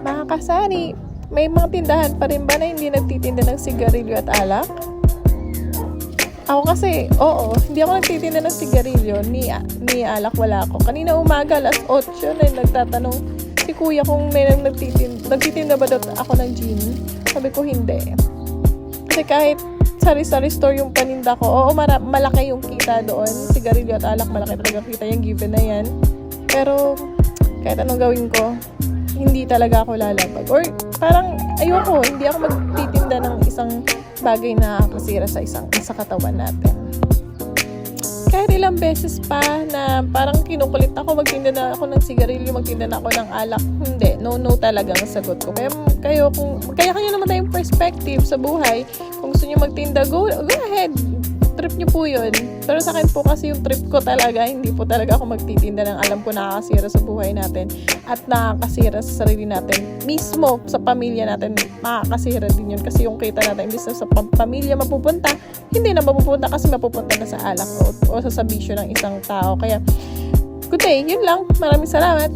Mga kasari, may mga tindahan pa rin ba na hindi nagtitinda ng sigarilyo at alak? Ako kasi, oo, hindi ako nagtitinda ng sigarilyo, ni alak wala ako. Kanina umaga, alas 8 na nagtatanong si kuya kung may nagtitinda ba daw ako ng gin. Sabi ko hindi. Kasi kahit sari-sari store yung paninda ko, oo, malaki yung kita doon. Sigarilyo at alak, malaki talaga kita yung given na yan. Pero, kahit anong gawin ko, hindi talaga ako lalabag. Or, parang, ayoko, hindi ako magtitinda ng isang bagay na kasira sa katawan natin. Kahit ilang beses pa na parang kinukulit ako, magtinda na ako ng sigarilyo, magtinda na ako ng alak. Hindi, no talaga ang sagot ko. Kaya kayo naman tayong perspective sa buhay. Kung gusto niyo magtinda, go ahead. Trip niyo po yun. Pero sa akin po kasi yung trip ko talaga, hindi po talaga ako magtitinda ng alam ko nakakasira sa buhay natin at nakakasira sa sarili natin. Mismo sa pamilya natin, makakasira din yun. Kasi yung kita natin, imbis na sa pamilya mapupunta, hindi na mapupunta kasi mapupunta na sa alak o sa bisyo ng isang tao. Kaya, good day. Yun lang. Maraming salamat.